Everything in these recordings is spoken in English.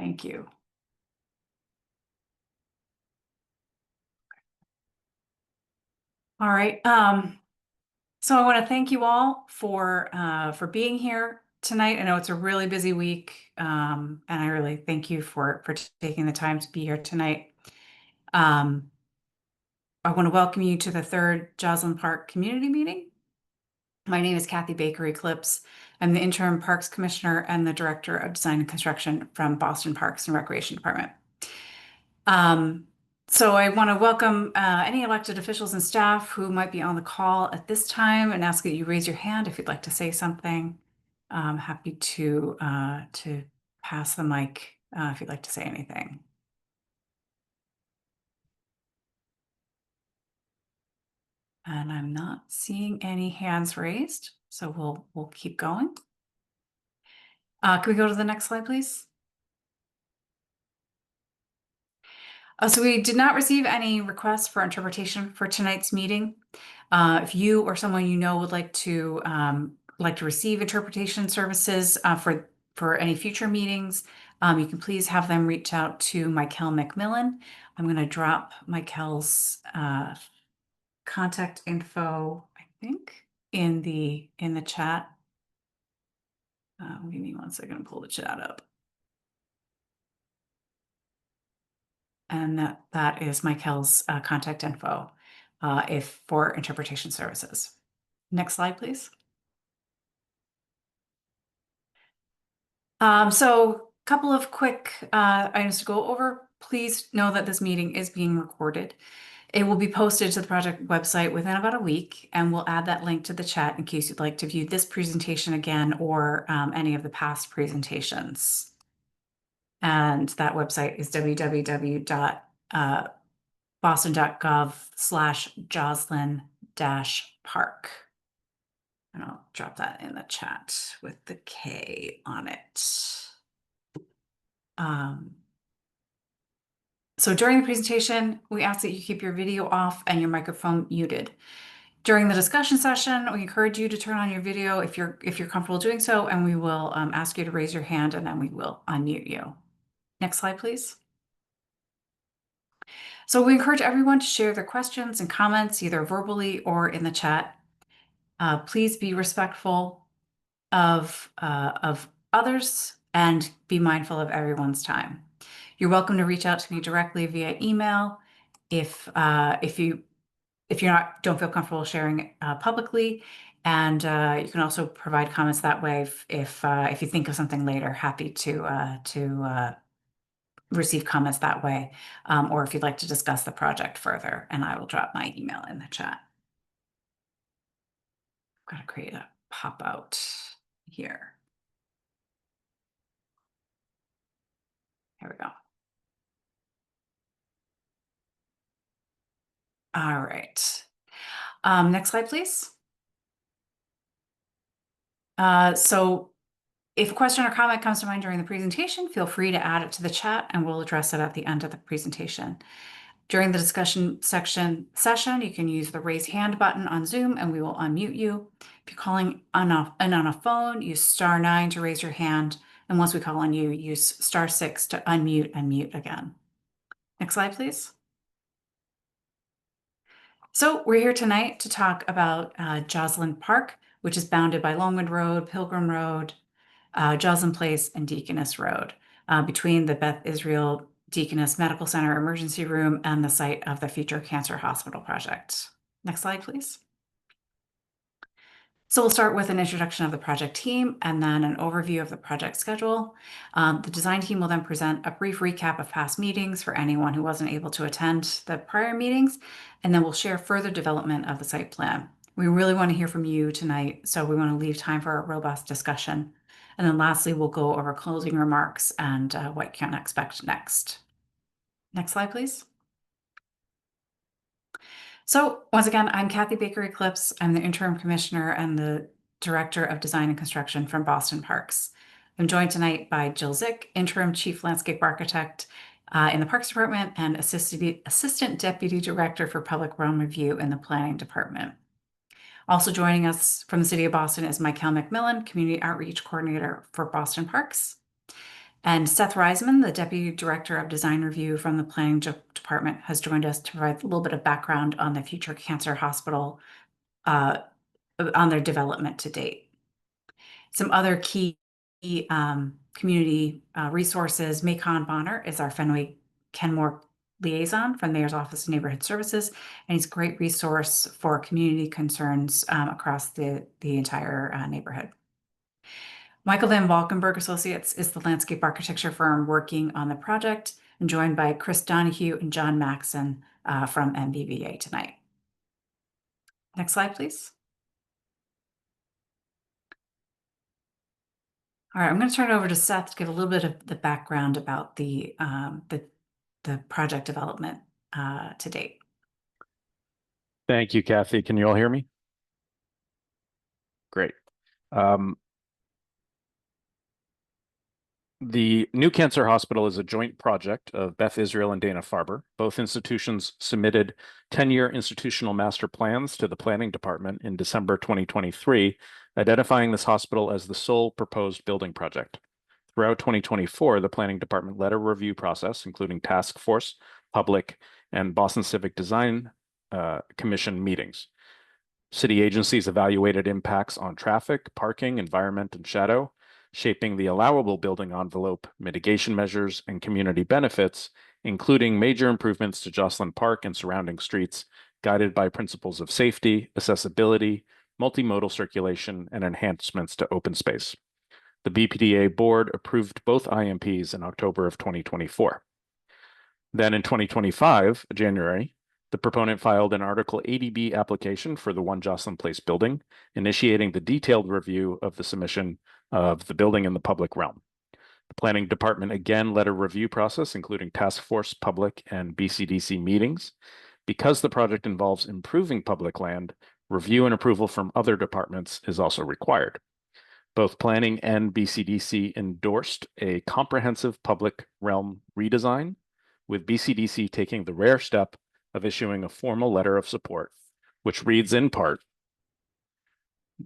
Thank you. All right. So I want to thank you all for being here tonight. I know it's a really busy week, and I really thank you for taking the time to be here tonight. I want to welcome you to the third Joslin Park Community Meeting. My name is Kathy Baker Eclipse. I'm the interim Parks Commissioner and the Director of Design and Construction from Boston Parks and Recreation Department. So I want to welcome any elected officials and staff who might be on the call at this time and ask that you raise your hand if you'd like to say something. I'm happy to pass the mic if you'd like to say anything. And I'm not seeing any hands raised, so we'll keep going. Can we go to the next slide, please? So we did not receive any requests for interpretation for tonight's meeting. If you or someone you know would like to receive interpretation services for any future meetings, you can please have them reach out to Michael McMillan. I'm going to drop Michael's contact info, I think, in the chat. Give me 1 second to pull the chat up. And that is Michael's contact info if for interpretation services. Next slide, please. So a couple of quick items to go over. Please know that this meeting is being recorded. It will be posted to the project website within about a week, and we'll add that link to the chat in case you'd like to view this presentation again or any of the past presentations. And that website is www.boston.gov/Joslin-Park. And I'll drop that in the chat with the K on it. So during the presentation, we ask that you keep your video off and your microphone muted. During the discussion session, we encourage you to turn on your video if you're comfortable doing so, and we will ask you to raise your hand and then we will unmute you. Next slide, please. So we encourage everyone to share their questions and comments either verbally or in the chat. Please be respectful of others and be mindful of everyone's time. You're welcome to reach out to me directly via email if you don't feel comfortable sharing publicly, and you can also provide comments that way if you think of something later. Happy to receive comments that way, or if you'd like to discuss the project further, and I will drop my email in the chat. I've got to create a pop-out here. Here we go. All right. Next slide, please. So if a question or comment comes to mind during the presentation, feel free to add it to the chat and we'll address it at the end of the presentation. During the discussion session, you can use the raise hand button on Zoom and we will unmute you. If you're calling on a phone, use *9 to raise your hand. And once we call on you, use *6 to unmute and mute again. Next slide, please. So we're here tonight to talk about Joslin Park, which is bounded by Longwood Road, Pilgrim Road, Joslin Place, and Deaconess Road, between the Beth Israel Deaconess Medical Center emergency room and the site of the future cancer hospital project. Next slide, please. So we'll start with an introduction of the project team and then an overview of the project schedule. The design team will then present a brief recap of past meetings for anyone who wasn't able to attend the prior meetings, and then we'll share further development of the site plan. We really want to hear from you tonight, so we want to leave time for a robust discussion. And then lastly, we'll go over closing remarks and what you can expect next. Next slide, please. So once again, I'm Kathy Baker Eclipse. I'm the interim commissioner and the director of design and construction from Boston Parks. I'm joined tonight by Jill Zick, interim chief landscape architect in the Parks Department and assistant deputy director for public realm review in the planning department. Also joining us from the city of Boston is Michael McMillan, community outreach coordinator for Boston Parks. And Seth Reisman, the Deputy Director of Design Review from the Planning Department, has joined us to provide a little bit of background on the Future Cancer Hospital, on their development to date. Some other key community resources. Macon Bonner is our Fenway Kenmore liaison from the Mayor's Office of Neighborhood Services, and he's a great resource for community concerns across the entire neighborhood. Michael Van Valkenburg Associates is the landscape architecture firm working on the project, and joined by Chris Donahue and John Maxon from MVVA tonight. Next slide, please. All right, I'm going to turn it over to Seth to give a little bit of the background about the project development to date. Thank you, Kathy. Can you all hear me? Great. The New Cancer Hospital is a joint project of Beth Israel and Dana-Farber. Both institutions submitted 10-year institutional master plans to the Planning Department in December 2023, identifying this hospital as the sole proposed building project. Throughout 2024, the Planning Department led a review process, including task force, public, and Boston Civic Design Commission meetings. City agencies evaluated impacts on traffic, parking, environment, and shadow, shaping the allowable building envelope, mitigation measures, and community benefits, including major improvements to Joslin Park and surrounding streets, guided by principles of safety, accessibility, multimodal circulation, and enhancements to open space. The BPDA board approved both IMPs in October of 2024. Then in 2025, January, the proponent filed an Article 80B application for the One Joslin Place building, initiating the detailed review of the submission of the building in the public realm. The Planning Department again led a review process, including task force, public, and BCDC meetings. Because the project involves improving public land, review and approval from other departments is also required. Both Planning and BCDC endorsed a comprehensive public realm redesign, with BCDC taking the rare step of issuing a formal letter of support, which reads in part,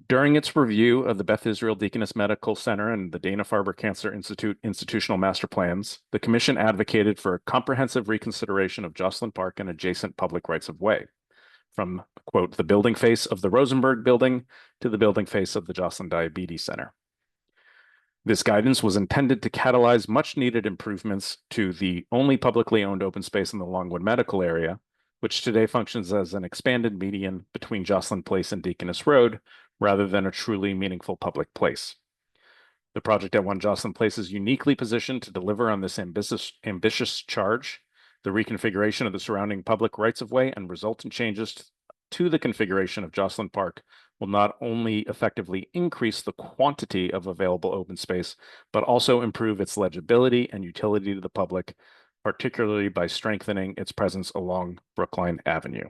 during its review of the Beth Israel Deaconess Medical Center and the Dana-Farber Cancer Institute institutional master plans, the Commission advocated for a comprehensive reconsideration of Joslin Park and adjacent public rights-of-way, from, quote, the building face of the Rosenberg Building to the building face of the Joslin Diabetes Center. This guidance was intended to catalyze much-needed improvements to the only publicly owned open space in the Longwood Medical area, which today functions as an expanded median between Joslin Place and Deaconess Road, rather than a truly meaningful public place. The project at One Joslin Place is uniquely positioned to deliver on this ambitious charge. The reconfiguration of the surrounding public rights-of-way and resultant changes to the configuration of Joslin Park will not only effectively increase the quantity of available open space, but also improve its legibility and utility to the public, particularly by strengthening its presence along Brookline Avenue.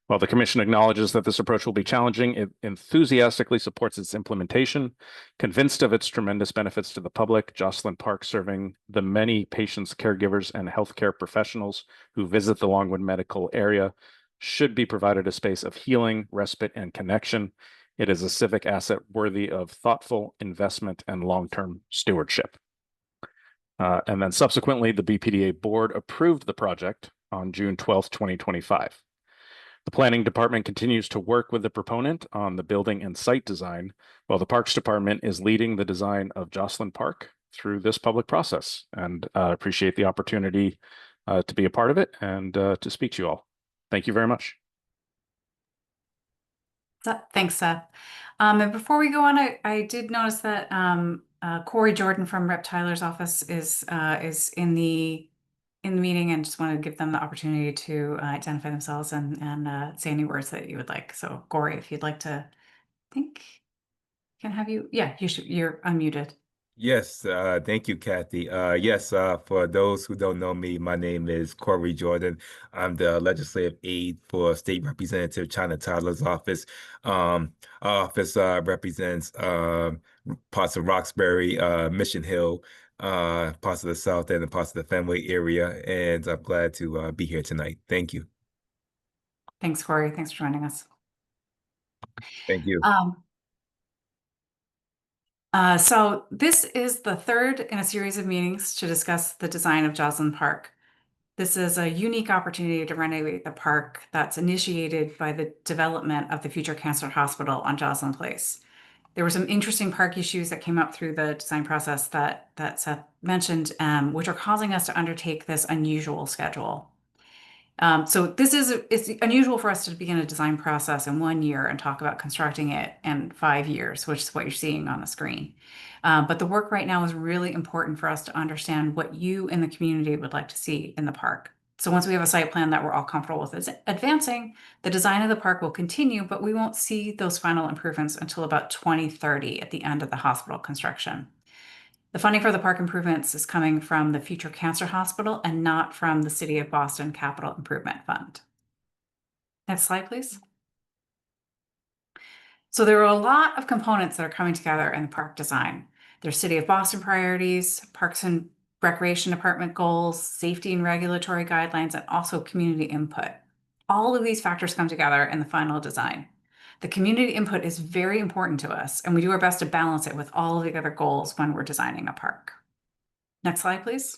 While the Commission acknowledges that this approach will be challenging, it enthusiastically supports its implementation. Convinced of its tremendous benefits to the public, Joslin Park, serving the many patients, caregivers, and healthcare professionals who visit the Longwood Medical area, should be provided a space of healing, respite, and connection. It is a civic asset worthy of thoughtful investment and long-term stewardship. And then subsequently, the BPDA board approved the project on June 12th, 2025. The Planning Department continues to work with the proponent on the building and site design, while the Parks Department is leading the design of Joslin Park through this public process. And I appreciate the opportunity to be a part of it and to speak to you all. Thank you very much. Thanks, Seth. And before we go on, I did notice that Corey Jordan from Rep. Tyler's office is in the meeting, and just want to give them the opportunity to identify themselves and say any words that you would like. So Corey, if you'd like to, I think can have you. Yeah, you're unmuted. Yes, thank you, Kathy. Yes, for those who don't know me, my name is Corey Jordan. I'm the legislative aide for State Representative China Tyler's office. Our office represents parts of Roxbury, Mission Hill, parts of the South End, and parts of the Fenway area, and I'm glad to be here tonight. Thank you. Thanks, Corey. Thanks for joining us. Thank you. So this is the third in a series of meetings to discuss the design of Joslin Park. This is a unique opportunity to renovate the park that's initiated by the development of the future cancer hospital on Joslin Place. There were some interesting park issues that came up through the design process that Seth mentioned, which are causing us to undertake this unusual schedule. So it's unusual for us to begin a design process in 1 year and talk about constructing it in 5 years, which is what you're seeing on the screen. But the work right now is really important for us to understand what you in the community would like to see in the park. So once we have a site plan that we're all comfortable with advancing, the design of the park will continue, but we won't see those final improvements until about 2030 at the end of the hospital construction. The funding for the park improvements is coming from the Future Cancer Hospital and not from the City of Boston Capital Improvement Fund. Next slide, please. So there are a lot of components that are coming together in the park design. There's City of Boston priorities, Parks and Recreation Department goals, safety and regulatory guidelines, and also community input. All of these factors come together in the final design. The community input is very important to us, and we do our best to balance it with all of the other goals when we're designing a park. Next slide, please.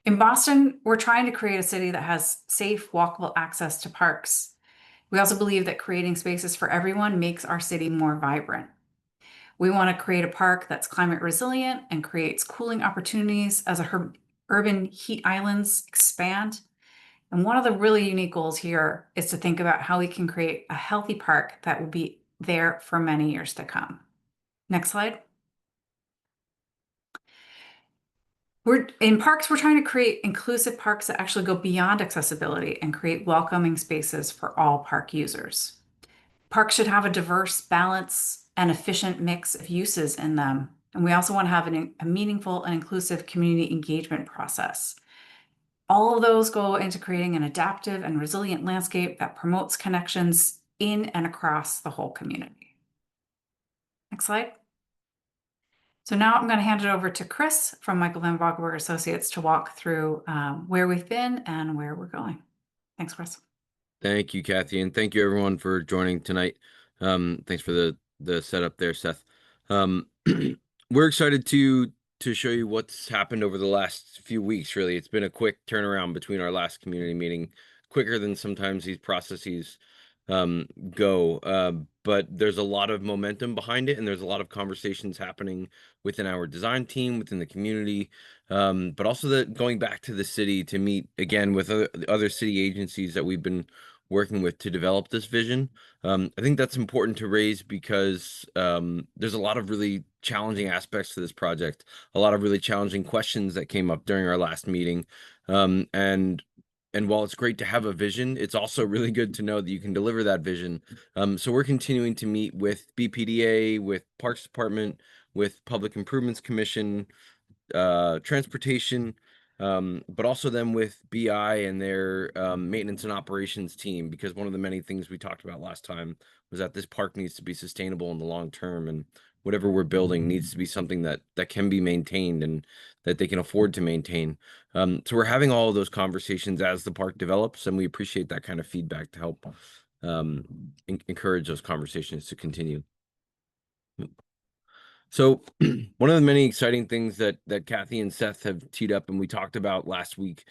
In Boston, we're trying to create a city that has safe, walkable access to parks. We also believe that creating spaces for everyone makes our city more vibrant. We want to create a park that's climate resilient and creates cooling opportunities as urban heat islands expand. And one of the really unique goals here is to think about how we can create a healthy park that will be there for many years to come. Next slide. In parks, we're trying to create inclusive parks that actually go beyond accessibility and create welcoming spaces for all park users. Parks should have a diverse, balanced, and efficient mix of uses in them. And we also want to have a meaningful and inclusive community engagement process. All of those go into creating an adaptive and resilient landscape that promotes connections in and across the whole community. Next slide. So now I'm going to hand it over to Chris from Michael Van Valkenburg Associates to walk through where we've been and where we're going. Thanks, Chris. Thank you, Kathy, and thank you everyone for joining tonight. Thanks for the setup there, Seth. We're excited to show you what's happened over the last few weeks. Really, it's been a quick turnaround between our last community meeting, quicker than sometimes these processes go. But there's a lot of momentum behind it, and there's a lot of conversations happening within our design team, within the community, but also going back to the city to meet again with other city agencies that we've been working with to develop this vision. I think that's important to raise because there's a lot of really challenging aspects to this project, a lot of really challenging questions that came up during our last meeting. And while it's great to have a vision, it's also really good to know that you can deliver that vision. So we're continuing to meet with BPDA, with Parks Department, with Public Improvements Commission, transportation, but also then with BI and their maintenance and operations team, because one of the many things we talked about last time was that this park needs to be sustainable in the long term, and whatever we're building needs to be something that can be maintained and that they can afford to maintain. So we're having all of those conversations as the park develops, and we appreciate that kind of feedback to help encourage those conversations to continue. So one of the many exciting things that Kathy and Seth have teed up and we talked about last week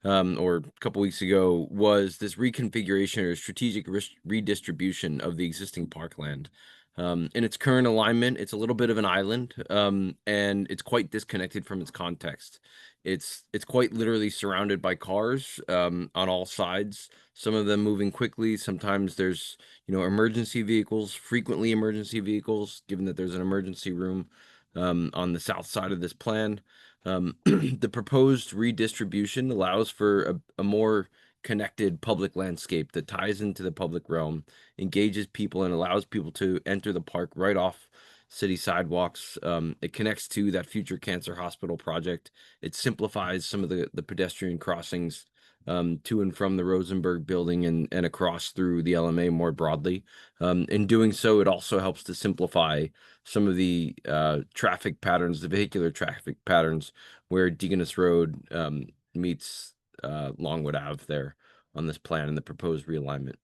or a couple weeks ago was this reconfiguration or strategic redistribution of the existing parkland. In its current alignment, it's a little bit of an island, and it's quite disconnected from its context. It's quite literally surrounded by cars on all sides, some of them moving quickly. Sometimes there's emergency vehicles, frequently emergency vehicles, given that there's an emergency room on the south side of this plan. The proposed redistribution allows for a more connected public landscape that ties into the public realm, engages people, and allows people to enter the park right off city sidewalks. It connects to that future cancer hospital project. It simplifies some of the pedestrian crossings to and from the Rosenberg building and across through the LMA more broadly. In doing so, it also helps to simplify some of the traffic patterns, the vehicular traffic patterns, where Deaconess Road meets Longwood Ave there on this plan and the proposed realignment.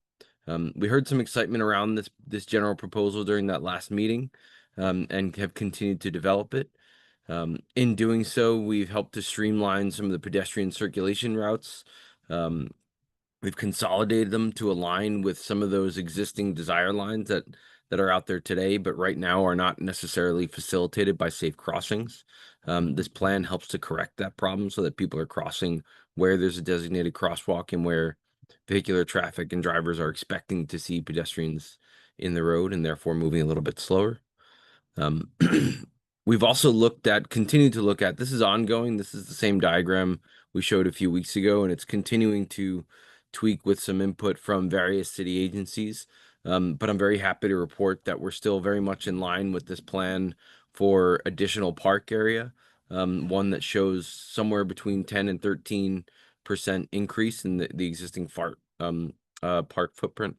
We heard some excitement around this general proposal during that last meeting. and have continued to develop it. In doing so, we've helped to streamline some of the pedestrian circulation routes. We've consolidated them to align with some of those existing desire lines that are out there today, but right now are not necessarily facilitated by safe crossings. This plan helps to correct that problem so that people are crossing where there's a designated crosswalk and where vehicular traffic and drivers are expecting to see pedestrians in the road and therefore moving a little bit slower. Um, we've also continued to look at, this is ongoing. This is the same diagram we showed a few weeks ago, and it's continuing to tweak with some input from various city agencies. But I'm very happy to report that we're still very much in line with this plan for additional park area. One that shows somewhere between 10 and 13% increase in the existing park footprint.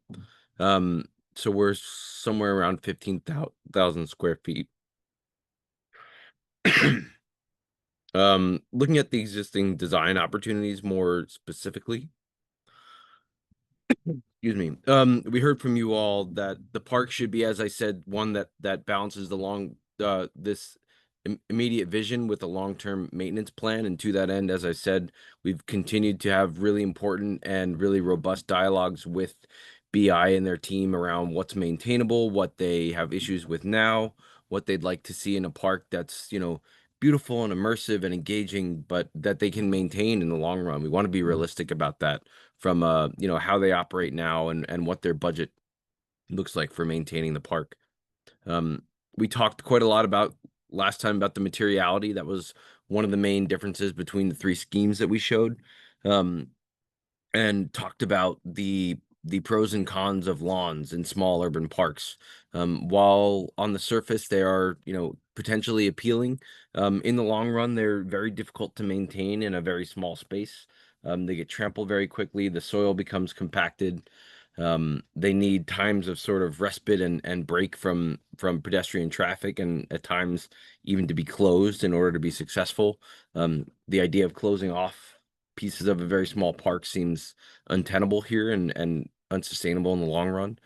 So we're somewhere around 15,000 square feet. Looking at the existing design opportunities more specifically, excuse me. We heard from you all that the park should be, as I said, one that balances this immediate vision with a long-term maintenance plan. And to that end, as I said, we've continued to have really important and really robust dialogues with BI and their team around what's maintainable, what they have issues with now, what they'd like to see in a park that's, beautiful and immersive and engaging, but that they can maintain in the long run. We want to be realistic about that from how they operate now and what their budget looks like for maintaining the park. We talked quite a lot about last time about the materiality. That was one of the main differences between the three schemes that we showed, and talked about the pros and cons of lawns in small urban parks. While on the surface they are, potentially appealing, in the long run they're very difficult to maintain in a very small space. They get trampled very quickly. The soil becomes compacted. They need times of sort of respite and break from pedestrian traffic, and at times even to be closed in order to be successful. The idea of closing off pieces of a very small park seems untenable here and unsustainable in the long run.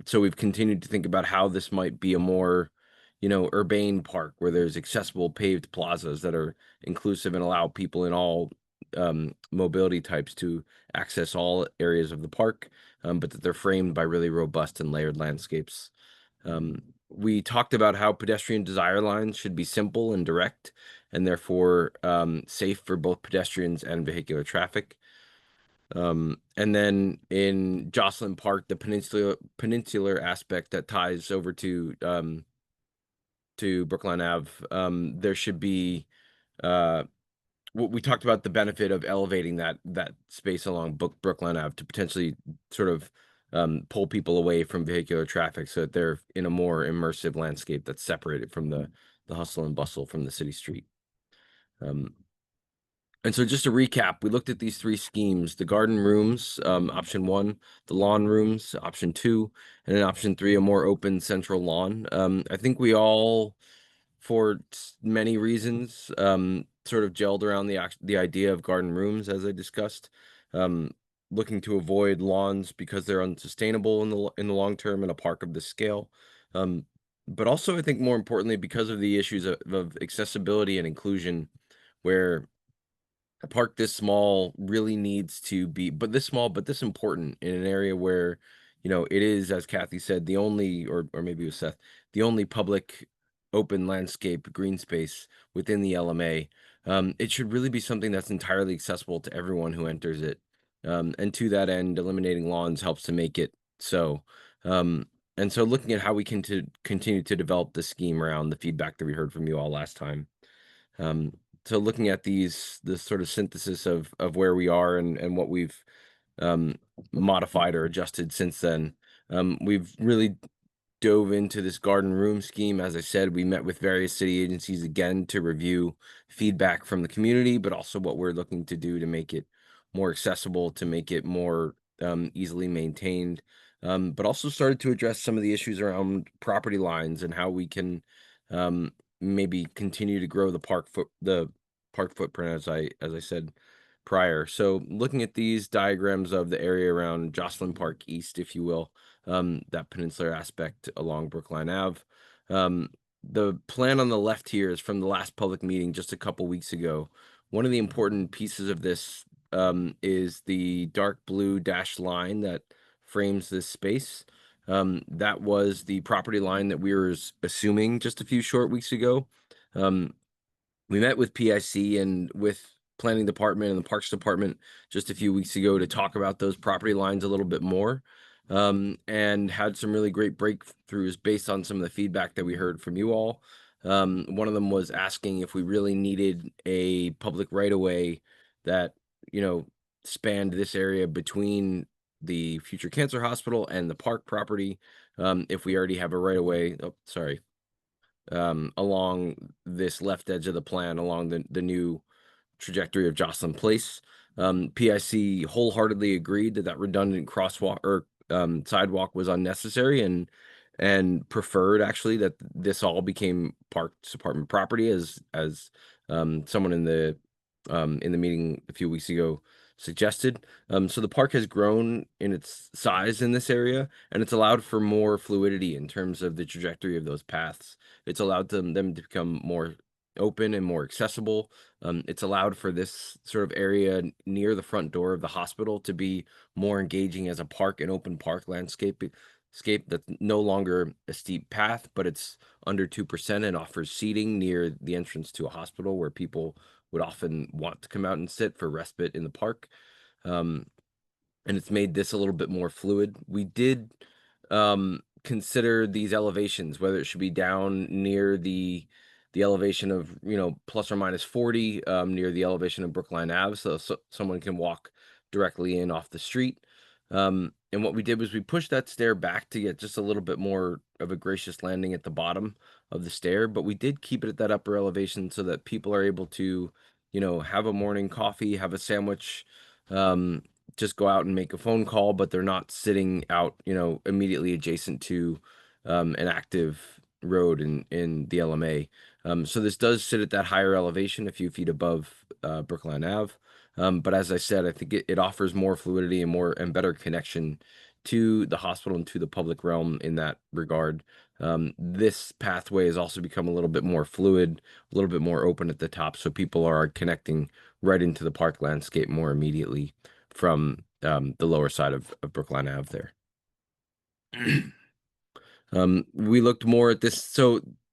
So we've continued to think about how this might be a more, urbane park where there's accessible paved plazas that are inclusive and allow people in all mobility types to access all areas of the park, but that they're framed by really robust and layered landscapes. We talked about how pedestrian desire lines should be simple and direct, and therefore safe for both pedestrians and vehicular traffic. And then in Joslin Park, the peninsular aspect that ties over to Brookline Ave, there should be we talked about the benefit of elevating that space along Brookline Ave to potentially sort of pull people away from vehicular traffic so that they're in a more immersive landscape that's separated from the hustle and bustle from the city street. And so just to recap, we looked at these three schemes: the garden rooms, option 1, the lawn rooms, option 2, and then option 3, a more open central lawn. I think we all, for many reasons, sort of gelled around the idea of garden rooms, as I discussed, looking to avoid lawns because they're unsustainable in the long term in a park of this scale. But also, I think more importantly, because of the issues of accessibility and inclusion, where a park this small really needs to be, but this important in an area where, it is, as Kathy said, the only, or maybe it was Seth, the only public open landscape green space within the LMA. It should really be something that's entirely accessible to everyone who enters it. And to that end, eliminating lawns helps to make it so. And so looking at how we can continue to develop the scheme around the feedback that we heard from you all last time. So looking at this sort of synthesis of where we are and what we've modified or adjusted since then, we've really dove into this garden room scheme. As I said, we met with various city agencies again to review feedback from the community, but also what we're looking to do to make it more accessible, to make it more easily maintained, but also started to address some of the issues around property lines and how we can maybe continue to grow the park footprint, as I said prior. So looking at these diagrams of the area around Joslin Park East, if you will, that peninsular aspect along Brookline Ave, The plan on the left here is from the last public meeting just a couple weeks ago. One of the important pieces of this is the dark blue dashed line that frames this space. That was the property line that we were assuming just a few short weeks ago. We met with PIC and with planning department and the parks department just a few weeks ago to talk about those property lines a little bit more, and had some really great breakthroughs based on some of the feedback that we heard from you all. One of them was asking if we really needed a public right-of-way that, spanned this area between the future cancer hospital and the park property, if we already have a right-of-way. Oh, sorry. Along this left edge of the plan, along the new trajectory of Joslin Place. PIC wholeheartedly agreed that redundant crosswalk or sidewalk was unnecessary and preferred actually that this all became Parks Department property, as someone in the meeting a few weeks ago suggested. So the park has grown in its size in this area, and it's allowed for more fluidity in terms of the trajectory of those paths. It's allowed them to become more open and more accessible. It's allowed for this sort of area near the front door of the hospital to be more engaging as a park, an open park landscape that's no longer a steep path, but it's under 2% and offers seating near the entrance to a hospital where people would often want to come out and sit for respite in the park. And it's made this a little bit more fluid. We did consider these elevations, whether it should be down near the elevation of, plus or minus 40, near the elevation of Brookline Ave, so someone can walk directly in off the street. And what we did was we pushed that stair back to get just a little bit more of a gracious landing at the bottom of the stair, but we did keep it at that upper elevation so that people are able to, have a morning coffee, have a sandwich, just go out and make a phone call, but they're not sitting out, immediately adjacent to an active road in the LMA. So this does sit at that higher elevation, a few feet above Brookline Ave. But as I said, I think it offers more fluidity and better connection to the hospital and to the public realm in that regard. This pathway has also become a little bit more fluid, a little bit more open at the top, so people are connecting right into the park landscape more immediately from the lower side of Brookline Ave there. We looked more at this.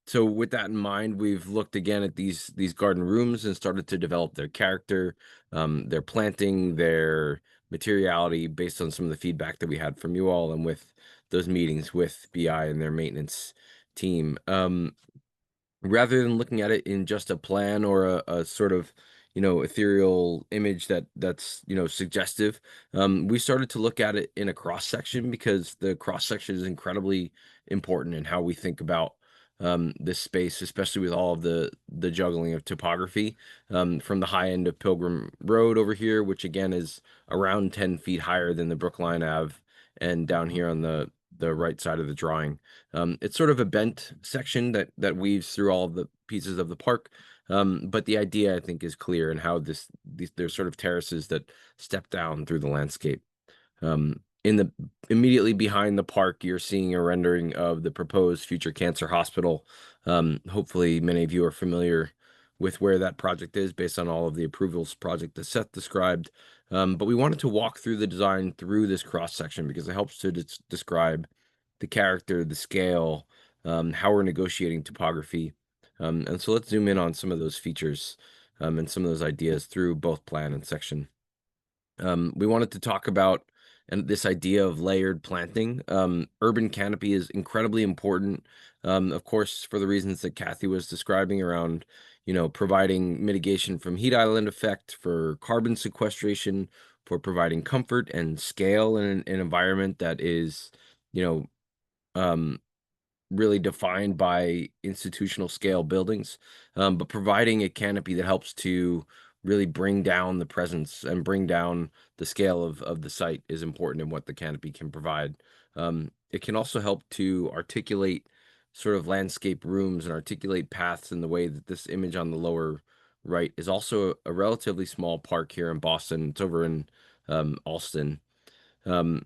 So with that in mind, we've looked again at these garden rooms and started to develop their character, their planting, their materiality based on some of the feedback that we had from you all and with those meetings with BI and their maintenance team. Rather than looking at it in just a plan or a sort of, ethereal image that's, suggestive, we started to look at it in a cross section because the cross section is incredibly important in how we think about this space, especially with all of the juggling of topography, from the high end of Pilgrim Road over here, which again is around 10 feet higher than the Brookline Ave, and down here on the right side of the drawing. It's sort of a bent section that weaves through all of the pieces of the park. But the idea, I think, is clear in how there's sort of terraces that step down through the landscape. In the immediately behind the park, you're seeing a rendering of the proposed future cancer hospital. Hopefully many of you are familiar with where that project is based on all of the approvals project that Seth described. But we wanted to walk through the design through this cross section because it helps to describe the character, the scale, how we're negotiating topography. And so let's zoom in on some of those features and some of those ideas through both plan and section. We wanted to talk about this idea of layered planting. Urban canopy is incredibly important, of course, for the reasons that Kathy was describing around, providing mitigation from heat island effect, for carbon sequestration, for providing comfort and scale in an environment that is, really defined by institutional scale buildings, but providing a canopy that helps to really bring down the presence and bring down the scale of the site is important in what the canopy can provide. It can also help to articulate sort of landscape rooms and articulate paths in the way that this image on the lower right is also a relatively small park here in Boston. It's over in Alston, and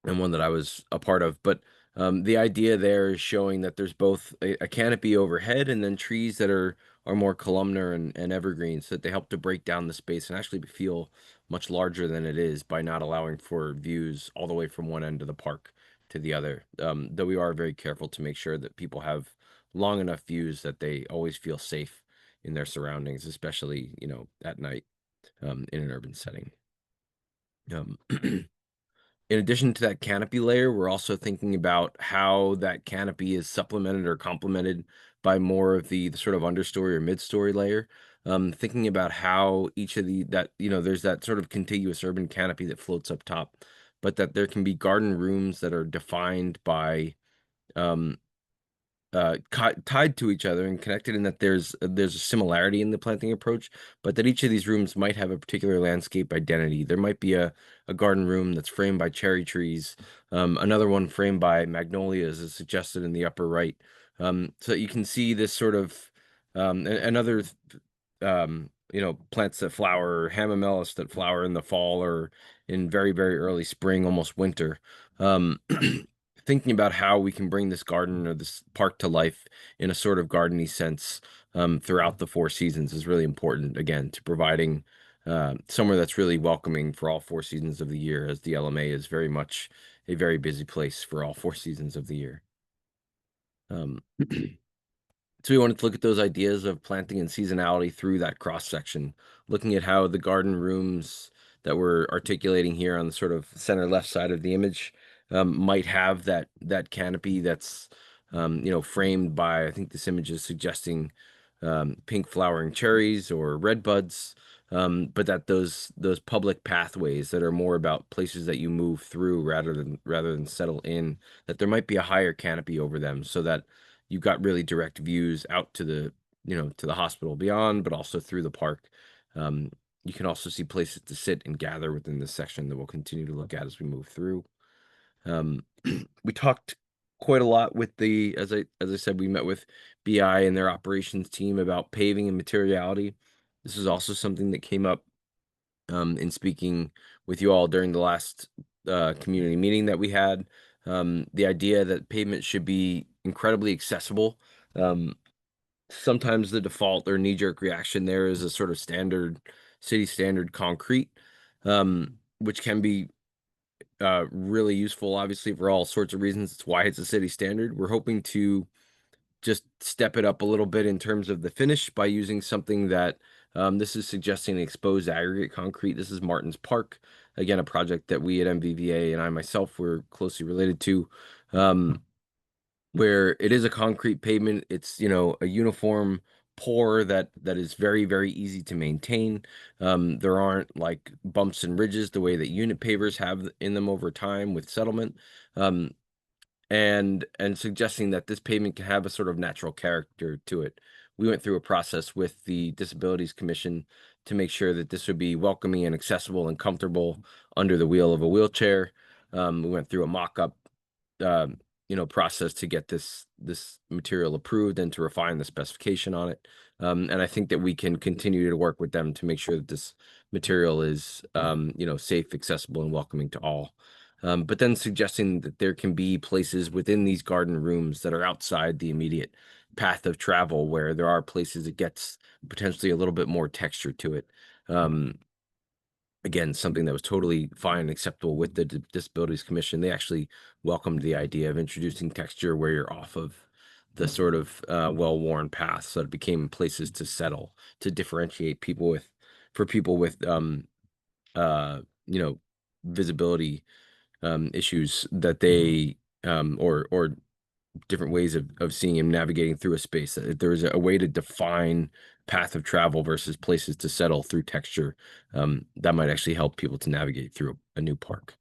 one that I was a part of. But The idea there is showing that there's both a canopy overhead and then trees that are more columnar and evergreen, so that they help to break down the space and actually feel much larger than it is by not allowing for views all the way from one end of the park to the other. Though we are very careful to make sure that people have long enough views that they always feel safe in their surroundings, especially, at night, in an urban setting. In addition to that canopy layer, we're also thinking about how that canopy is supplemented or complemented by more of the sort of understory or mid-story layer. Thinking about how each of there's that sort of contiguous urban canopy that floats up top, but that there can be garden rooms that are defined by um, tied to each other and connected, in that there's a similarity in the planting approach, but that each of these rooms might have a particular landscape identity. There might be a garden room that's framed by cherry trees, another one framed by magnolias, as suggested in the upper right. So that you can see this sort of another plants that flower, hamamelis that flower in the fall or in very, very early spring, almost winter. Thinking about how we can bring this garden or this park to life in a sort of gardeny sense throughout the 4 seasons is really important, again, to providing somewhere that's really welcoming for all 4 seasons of the year, as the LMA is very much a very busy place for all 4 seasons of the year. So we wanted to look at those ideas of planting and seasonality through that cross section, looking at how the garden rooms that we're articulating here on the sort of center left side of the image might have that canopy that's framed by, I think this image is suggesting pink flowering cherries or red buds, but that those public pathways that are more about places that you move through rather than settle in, that there might be a higher canopy over them, so that you've got really direct views out to the hospital beyond, but also through the park. You can also see places to sit and gather within this section that we'll continue to look at as we move through. We talked quite a lot with as I said, we met with BI and their operations team about paving and materiality. This is also something that came up in speaking with you all during the last community meeting that we had. The idea that pavement should be incredibly accessible. Sometimes the default or knee-jerk reaction there is a sort of city standard concrete, which can be really useful, obviously, for all sorts of reasons. It's why it's a city standard. We're hoping to just step it up a little bit in terms of the finish by using something that this is suggesting exposed aggregate concrete. This is Martin's Park, again, a project that we at MVVA and I myself were closely related to, where it is a concrete pavement. It's a uniform pour that is very, very easy to maintain. There aren't like bumps and ridges the way that unit pavers have in them over time with settlement. And suggesting that this pavement can have a sort of natural character to it. We went through a process with the Disabilities Commission to make sure that this would be welcoming and accessible and comfortable under the wheel of a wheelchair. We went through a mock-up process to get this material approved and to refine the specification on it. And I think that we can continue to work with them to make sure that this material is safe, accessible, and welcoming to all. But then suggesting that there can be places within these garden rooms that are outside the immediate path of travel, where there are places that gets potentially a little bit more texture to it. Again, something that was totally fine and acceptable with the Disabilities Commission. They actually welcomed the idea of introducing texture where you're off of the sort of well-worn path, so it became places to settle, to differentiate people with visibility issues that they or different ways of seeing him navigating through a space. If there's a way to define path of travel versus places to settle through texture, that might actually help people to navigate through a new park.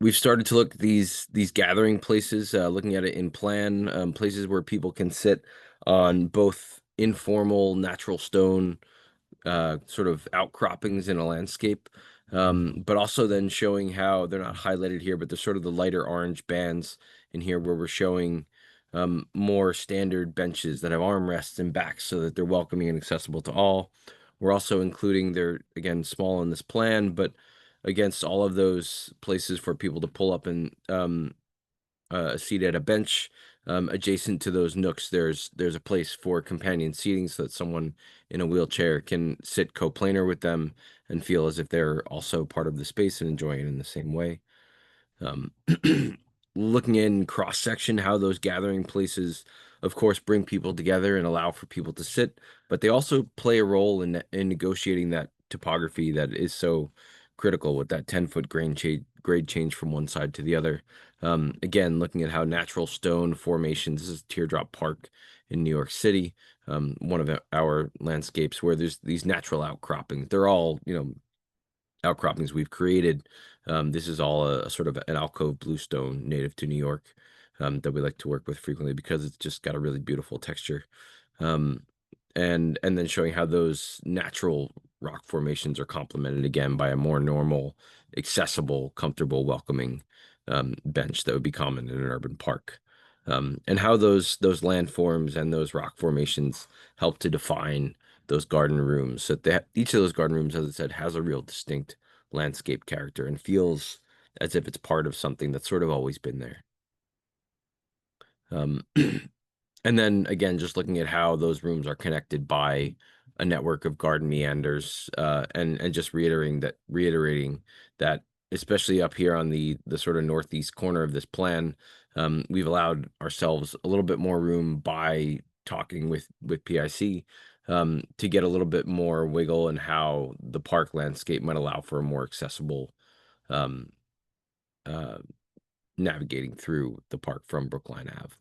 We've started to look at these gathering places, looking at it in plan, places where people can sit on both informal natural stone sort of outcroppings in a landscape, but also then showing how they're not highlighted here, but they're sort of the lighter orange bands in here, where we're showing more standard benches that have armrests and backs so that they're welcoming and accessible to all. We're also including, they're again small in this plan, but against all of those places for people to pull up and a seat at a bench. Adjacent to those nooks, there's a place for companion seating so that someone in a wheelchair can sit coplanar with them and feel as if they're also part of the space and enjoying it in the same way. Um, looking in cross section, how those gathering places, of course, bring people together and allow for people to sit, but they also play a role in negotiating that topography that is so critical with that 10-foot grade change from one side to the other. Again, looking at how natural stone formations, this is Teardrop Park in New York City, one of our landscapes where there's these natural outcroppings. They're all, outcroppings we've created. This is all a sort of an alcove bluestone native to New York, that we like to work with frequently because it's just got a really beautiful texture. And then showing how those natural rock formations are complemented again by a more normal, accessible, comfortable, welcoming bench that would be common in an urban park. And how those landforms and those rock formations help to define those garden rooms. So that each of those garden rooms, as I said, has a real distinct landscape character and feels as if it's part of something that's sort of always been there. And then again, just looking at how those rooms are connected by a network of garden meanders, and just reiterating that, especially up here on the sort of northeast corner of this plan, we've allowed ourselves a little bit more room by talking with PIC, to get a little bit more wiggle in how the park landscape might allow for a more accessible um, navigating through the park from Brookline Ave.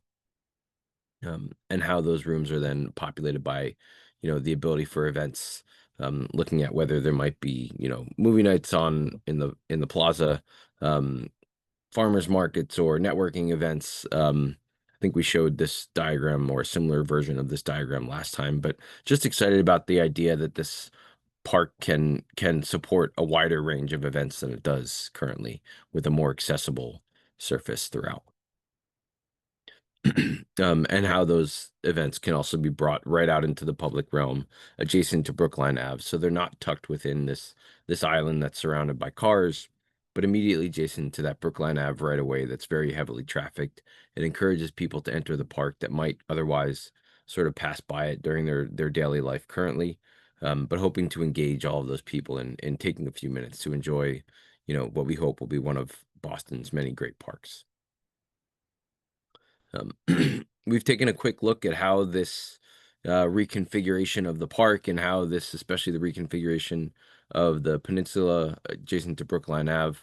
And how those rooms are then populated by, the ability for events, looking at whether there might be, movie nights on in the plaza, farmers markets or networking events. I think we showed this diagram or a similar version of this diagram last time, but just excited about the idea that this park can support a wider range of events than it does currently, with a more accessible surface throughout. And how those events can also be brought right out into the public realm adjacent to Brookline Ave. So they're not tucked within this island that's surrounded by cars, but immediately adjacent to that Brookline Ave right away that's very heavily trafficked. It encourages people to enter the park that might otherwise sort of pass by it during their daily life currently, but hoping to engage all of those people in taking a few minutes to enjoy, what we hope will be one of Boston's many great parks. We've taken a quick look at how this reconfiguration of the park and how this, especially the reconfiguration of the peninsula adjacent to Brookline Ave,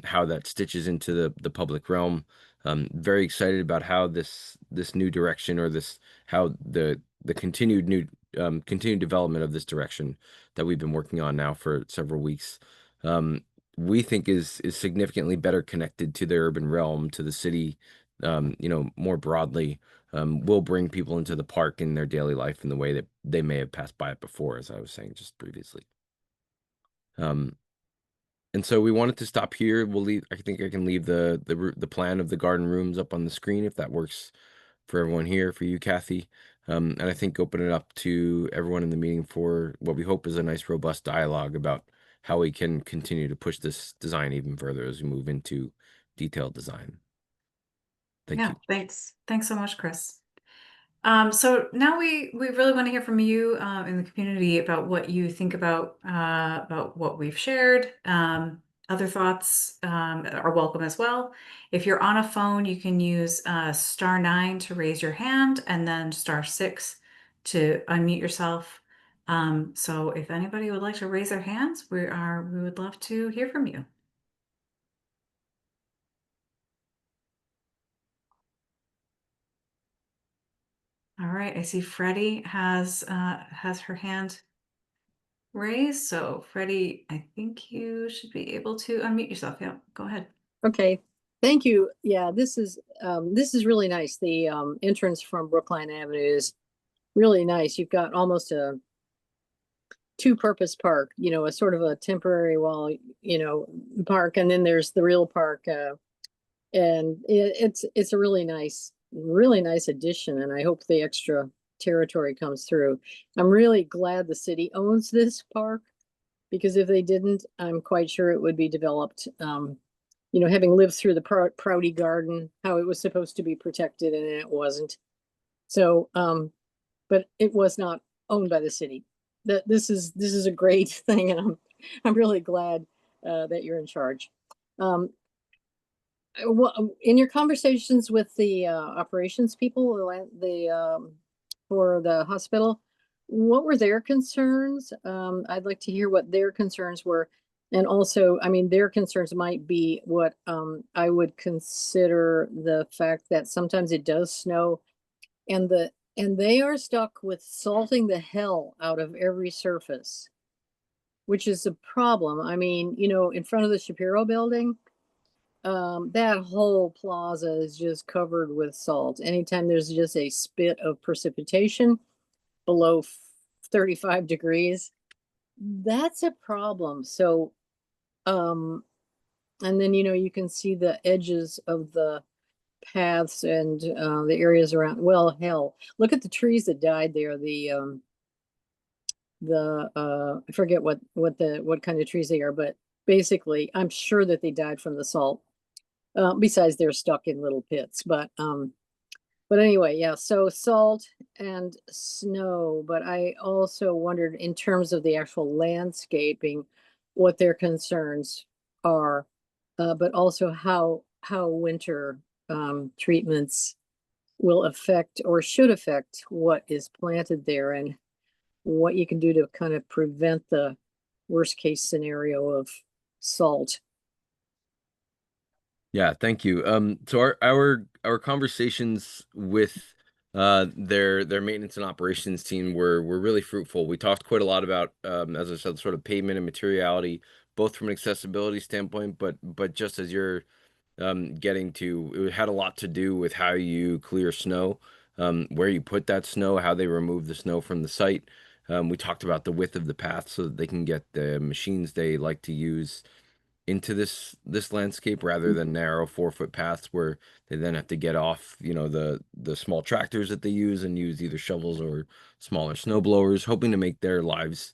how that stitches into the public realm. Very excited about how this new direction, or how the continued development of this direction that we've been working on now for several weeks, we think is significantly better connected to the urban realm, to the city, more broadly, will bring people into the park in their daily life in the way that they may have passed by it before, as I was saying just previously. And so we wanted to stop here. I think I can leave the plan of the garden rooms up on the screen if that works for everyone here, for you, Kathy. And I think open it up to everyone in the meeting for what we hope is a nice, robust dialogue about how we can continue to push this design even further as we move into detailed design. Thank you. Thanks. Thanks so much, Chris. So now we really want to hear from you in the community about what you think about what we've shared. Other thoughts are welcome as well. If you're on a phone, you can use *9 to raise your hand, and then *6 to unmute yourself. So if anybody would like to raise their hands, we would love to hear from you. All right, I see Freddie has her hand raised. So Freddie, I think you should be able to unmute yourself. Yeah, go ahead. Okay, thank you. Yeah, this is really nice. The entrance from Brookline Avenue is really nice. You've got almost a two-purpose park, a sort of a temporary wall, park, and then there's the real park. And it's a really nice addition, and I hope the extra territory comes through. I'm really glad the city owns this park, because if they didn't, I'm quite sure it would be developed. You know, having lived through the Prouty Garden, how it was supposed to be protected and it wasn't. So, but it was not owned by the city. This is a great thing, and I'm really glad that you're in charge. In your conversations with the operations people, for the hospital, what were their concerns? I'd like to hear what their concerns were. And also, I mean, their concerns might be what I would consider the fact that sometimes it does snow and they are stuck with salting the hell out of every surface, which is a problem. I mean, you know, in front of the Shapiro building, that whole plaza is just covered with salt. Anytime there's just a spit of precipitation below 35 degrees, that's a problem. So, and then, you know, you can see the edges of the paths and the areas around. Well, hell, look at the trees that died there. I forget what kind of trees they are, but basically, I'm sure that they died from the salt. Besides, they're stuck in little pits, but anyway, yeah. So salt and snow, but I also wondered in terms of the actual landscaping, what their concerns are, but also how winter treatments will affect or should affect what is planted there and what you can do to kind of prevent the worst case scenario of salt. Yeah, thank you. So our conversations with their maintenance and operations team were really fruitful. We talked quite a lot about, as I said, sort of pavement and materiality, both from an accessibility standpoint, but just as you're getting to, it had a lot to do with how you clear snow, where you put that snow, how they remove the snow from the site. We talked about the width of the path so that they can get the machines they like to use into this landscape rather than narrow 4-foot paths where they then have to get off, you know, the small tractors that they use and use either shovels or smaller snow blowers, hoping to make their lives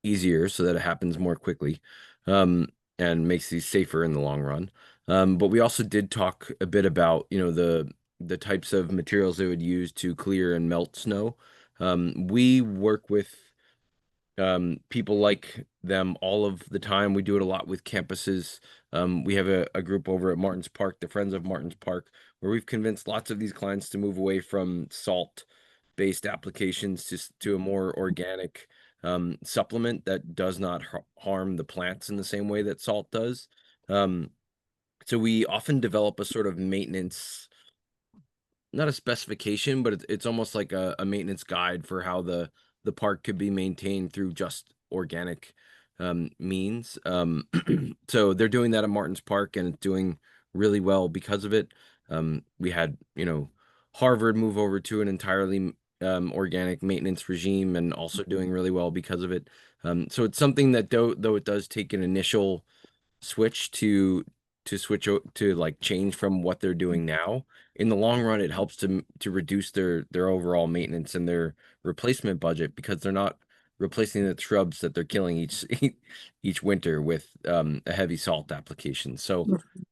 easier so that it happens more quickly, and makes these safer in the long run. But we also did talk a bit about, you know, the types of materials they would use to clear and melt snow. We work with people like them all of the time. We do it a lot with campuses. We have a group over at Martin's Park, the Friends of Martin's Park, where we've convinced lots of these clients to move away from salt-based applications to a more organic supplement that does not harm the plants in the same way that salt does. So we often develop a sort of maintenance, not a specification, but it's almost like a maintenance guide for how the park could be maintained through just organic means. So they're doing that at Martin's Park and it's doing really well because of it. We had, you know, Harvard move over to an entirely organic maintenance regime and also doing really well because of it. So it's something that though it does take an initial switch to like change from what they're doing now, in the long run it helps to reduce their overall maintenance and their replacement budget because they're not replacing the shrubs that they're killing each winter with a heavy salt application. So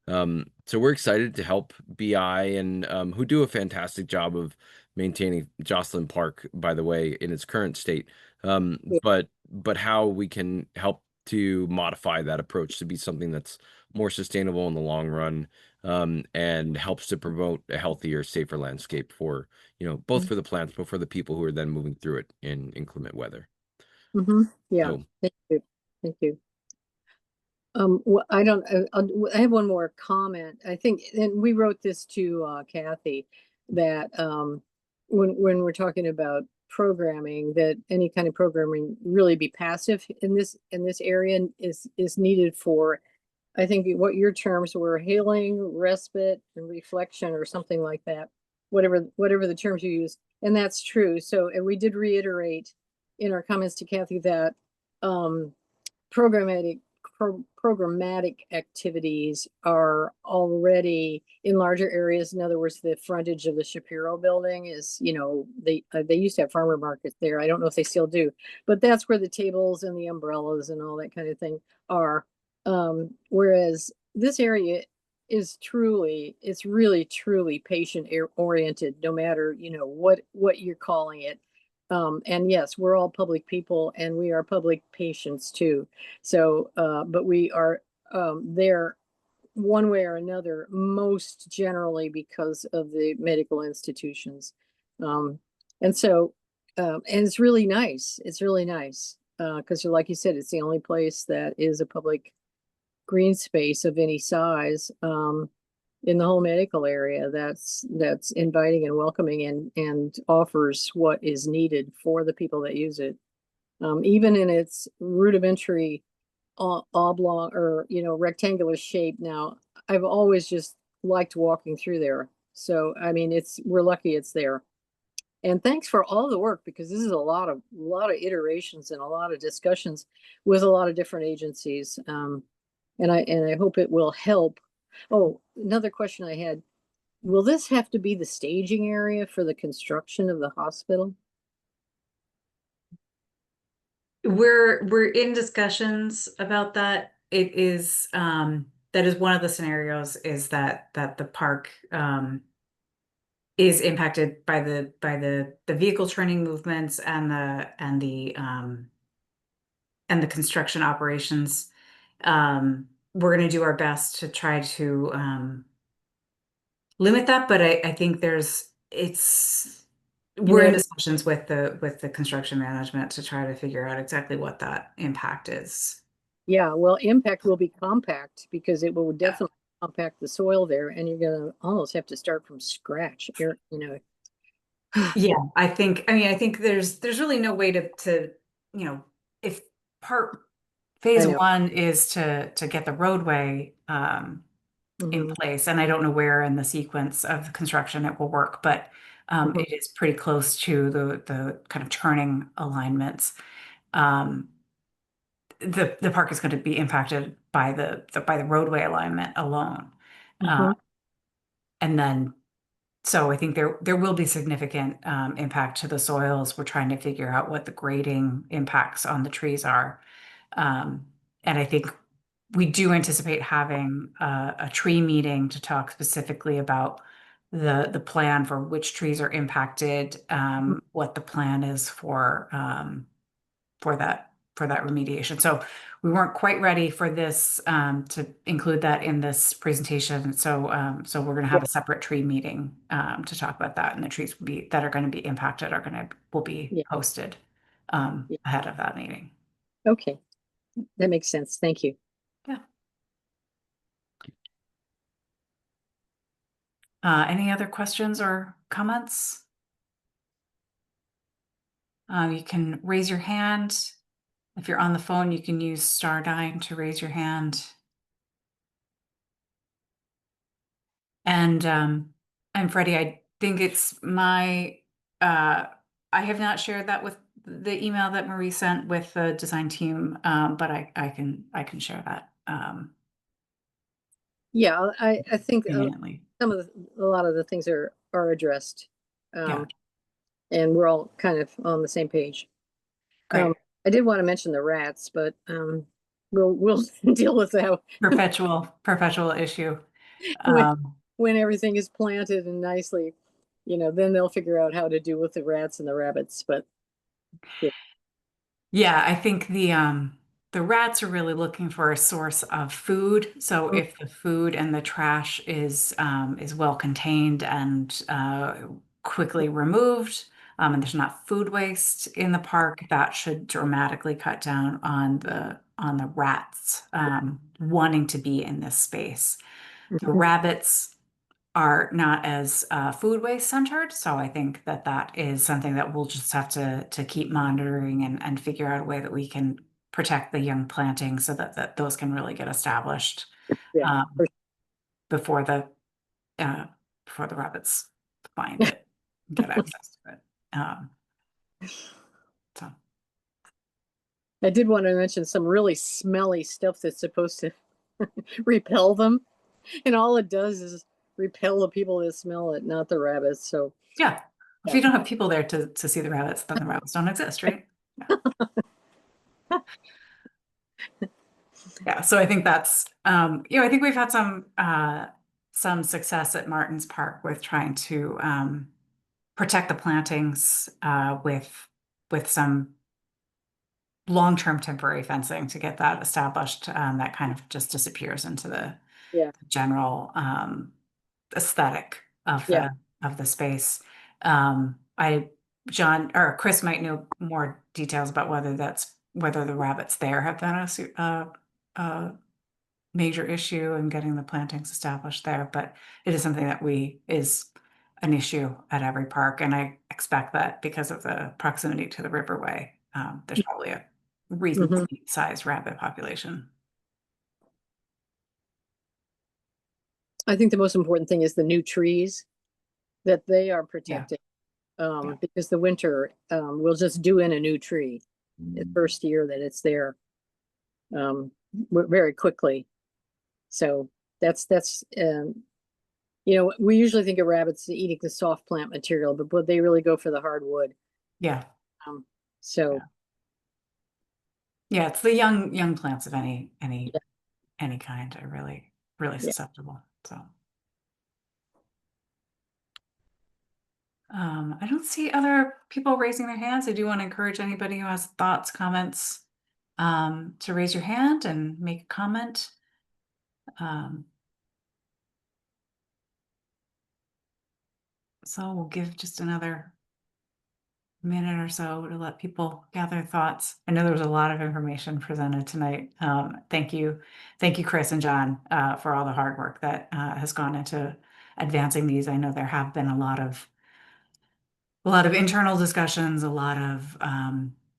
so we're excited to help BI and who do a fantastic job of maintaining Joslin Park, by the way, in its current state. But how we can help to modify that approach to be something that's more sustainable in the long run, and helps to promote a healthier, safer landscape for, you know, both for the plants, but for the people who are then moving through it in inclement weather. Yeah, So, thank you. Thank you. Well, I don't, I have one more comment. I think, and we wrote this to Kathy, that when we're talking about programming, that any kind of programming really be passive in this area is needed for, I think what your terms were, hailing, respite, and reflection, or something like that. Whatever the terms you use, and that's true. So, and we did reiterate in our comments to Kathy that programmatic programmatic activities are already in larger areas. In other words, the frontage of the Shapiro building is, they used to have farmer markets there. I don't know if they still do, but that's where the tables and the umbrellas and all that kind of thing are. Whereas this area is it's really truly patient oriented, no matter, what you're calling it. And yes, we're all public people and we are public patients too. So, but we are there one way or another, most generally because of the medical institutions. And so, and it's really nice. It's really nice because, like you said, it's the only place that is a public green space of any size. In the whole medical area that's inviting and welcoming and offers what is needed for the people that use it. Even in its rudimentary oblong or rectangular shape. Now, I've always just liked walking through there. So I mean, we're lucky it's there. And thanks for all the work, because this is a lot of iterations and a lot of discussions with a lot of different agencies. And I hope it will help. Oh, another question I had. Will this have to be the staging area for the construction of the hospital? We're in discussions about that. It is that is one of the scenarios, is that the park is impacted by the vehicle turning movements and the construction operations. We're going to do our best to try to limit that, but I think we're in discussions with the construction management to try to figure out exactly what that impact is. Yeah, well, impact will be compact because it will definitely compact the soil there, and you're gonna almost have to start from scratch. Yeah, I think there's really no way to if phase one is to get the roadway in place, and I don't know where in the sequence of construction it will work, but it is pretty close to the kind of turning alignments. The park is going to be impacted by the roadway alignment alone. And then, so I think there will be significant impact to the soils. We're trying to figure out what the grading impacts on the trees are. And I think we do anticipate having a tree meeting to talk specifically about the plan for which trees are impacted, what the plan is for that remediation. So we weren't quite ready for this to include that in this presentation. So we're going to have a separate tree meeting to talk about that, and the trees that are going to be impacted will be posted ahead of that meeting. Okay, that makes sense. Thank you. Yeah. Any other questions or comments? You can raise your hand. If you're on the phone, you can use *9 to raise your hand. And Freddie, I think it's I have not shared that with the email that Marie sent with the design team, but I can share that. Yeah, I think Conveniently. a lot of the things are addressed. And we're all kind of on the same page. Great. I did want to mention the rats, but we'll deal with that. Perpetual issue. When everything is planted and nicely, then they'll figure out how to do with the rats and the rabbits. But yeah, I think the rats are really looking for a source of food. So if the food and the trash is well contained and quickly removed, and there's not food waste in the park, that should dramatically cut down on the rats wanting to be in this space. The rabbits are not as food waste centered, so I think that is something that we'll just have to keep monitoring and figure out a way that we can protect the young plantings so that those can really get established before the rabbits find it and get access to it. So I did want to mention some really smelly stuff that's supposed to repel them. And all it does is repel the people that smell it, not the rabbits. So Yeah. If Yeah. you don't have people there to see the rabbits, then the rabbits don't exist, right? Yeah. So I think that's, I think we've had some success at Martin's Park with trying to protect the plantings with some long-term temporary fencing to get that established. That kind of just disappears into the Yeah. general aesthetic of Yeah. the space. John or Chris might know more details about whether the rabbits there have been a major issue in getting the plantings established there, but it is something that is an issue at every park, and I expect that because of the proximity to the riverway, there's probably a reasonably sized rabbit population. I think the most important thing is the new trees, that they are Yeah. protected. Because the winter will just do in a new tree the first year that it's there, very quickly. So that's we usually think of rabbits eating the soft plant material, but they really go for the hardwood. Yeah. So Yeah, it's the young plants of any Yeah. kind are really Yeah. susceptible. So I don't see other people raising their hands. I do want to encourage anybody who has thoughts, comments, to raise your hand and make a comment. So we'll give just another minute or so to let people gather thoughts. I know there was a lot of information presented tonight. Thank you, Chris and John, for all the hard work that has gone into advancing these. I know there have been a lot of internal discussions, a lot of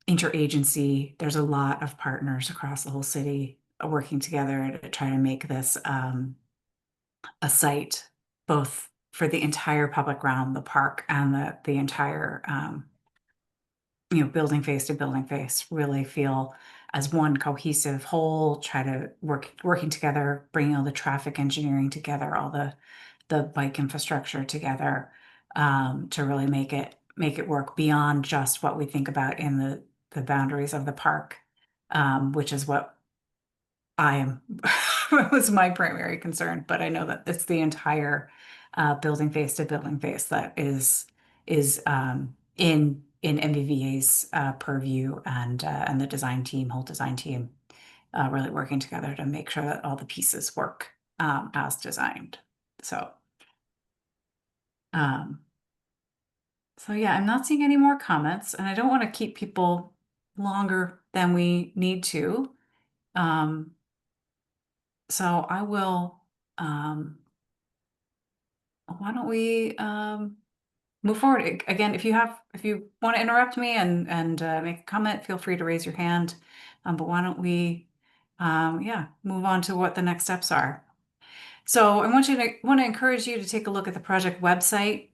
interagency. There's a lot of partners across the whole city working together to try to make this a site both for the entire public realm, the park, and the entire building face to building face, really feel as one cohesive whole, try to working together, bringing all the traffic engineering together, all the bike infrastructure together, to really make it work beyond just what we think about in the boundaries of the park, which is what was my primary concern. But I know that it's the entire building face to building face that is in MBVA's purview, and the whole design team, really working together to make sure that all the pieces work as designed. So yeah, I'm not seeing any more comments, and I don't want to keep people longer than we need to. So I will, why don't we move forward? Again, if you want to interrupt me and make a comment, feel free to raise your hand. But why don't we move on to what the next steps are. So I want to encourage you to take a look at the project website,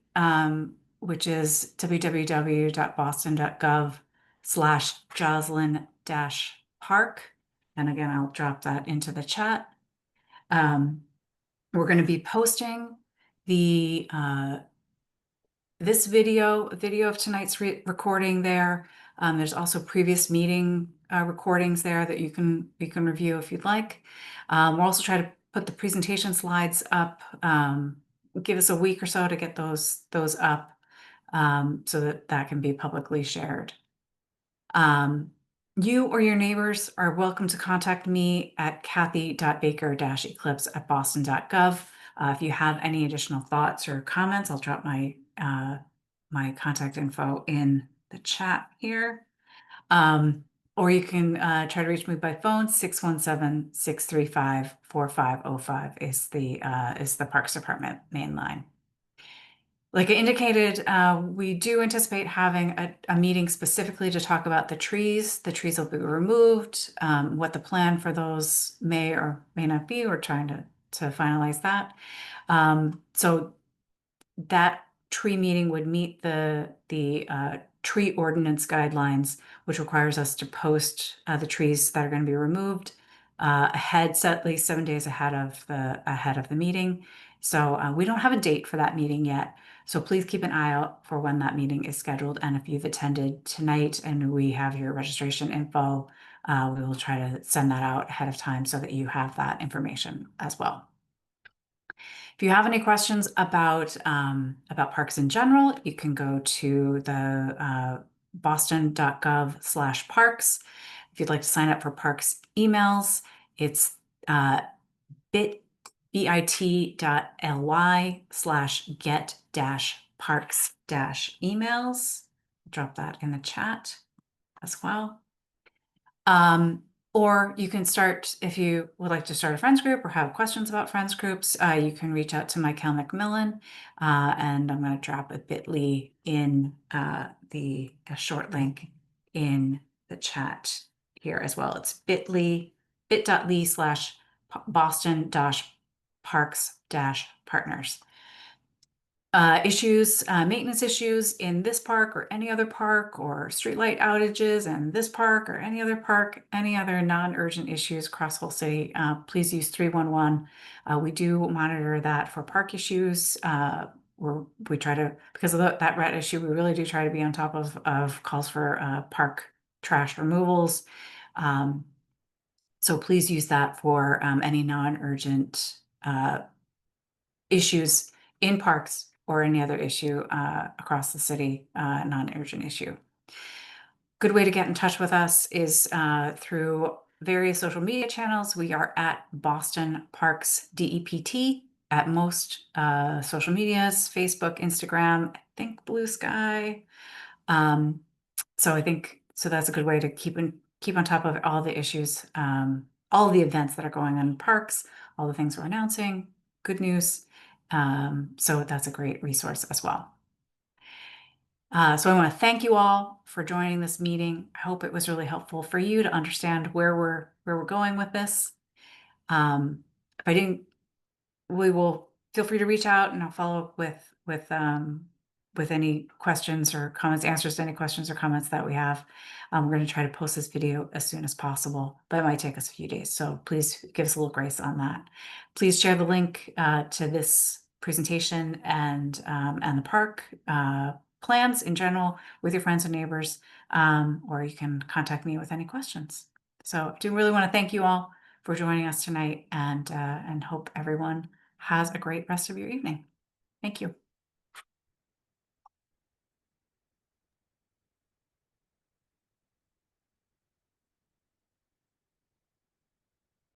which is www.boston.gov/Joslin-Park. And again, I'll drop that into the chat. We're going to be posting this video of tonight's recording there. There's also previous meeting recordings there that you can review if you'd like. We'll also try to put the presentation slides up. Give us a week or so to get those up, so that can be publicly shared. You or your neighbors are welcome to contact me at kathy.baker-eclipse@boston.gov. If you have any additional thoughts or comments, I'll drop my contact info in the chat here. Or you can try to reach me by phone. 617-635-4505 is the Parks Department main line. Like I indicated, we do anticipate having a meeting specifically to talk about the trees. The trees will be removed, what the plan for those may or may not be. We're trying to finalize that. So that tree meeting would meet the tree ordinance guidelines, which requires us to post the trees that are going to be removed ahead, at least 7 days ahead of the meeting. So we don't have a date for that meeting yet. So please keep an eye out for when that meeting is scheduled. And if you've attended tonight and we have your registration info, we will try to send that out ahead of time so that you have that information as well. If you have any questions about parks in general, you can go to the boston.gov/parks. If you'd like to sign up for parks emails, it's bit.ly/get-parks-emails. Drop that in the chat as well. Or you can start, if you would like to start a friends group or have questions about friends groups, you can reach out to Michael McMillan, and I'm going to drop a bit.ly in a short link in the chat here as well. It's bit.ly/Boston-Parks-Partners. Maintenance issues in this park or any other park, or streetlight outages in this park or any other park, any other non-urgent issues across the whole city, please use 311. We do monitor that for park issues. We try to, because of that rat issue, we really do try to be on top of calls for park trash removals. So please use that for any non-urgent issues in parks or any other issue across the city, non-urgent issue. Good way to get in touch with us is through various social media channels. We are at Boston Parks DEPT at most social medias, Facebook, Instagram, I think Blue Sky. So that's a good way to keep on top of all the issues, all the events that are going on in parks, all the things we're announcing, good news. So that's a great resource as well. So I want to thank you all for joining this meeting. I hope it was really helpful for you to understand where we're going with this. If I didn't, we will feel free to reach out and I'll follow up with any questions or comments, answers to any questions or comments that we have. We're going to try to post this video as soon as possible, but it might take us a few days. So please give us a little grace on that. Please share the link to this presentation and the park plans in general with your friends and neighbors, or you can contact me with any questions. So I do really want to thank you all for joining us tonight, and hope everyone has a great rest of your evening. Thank you.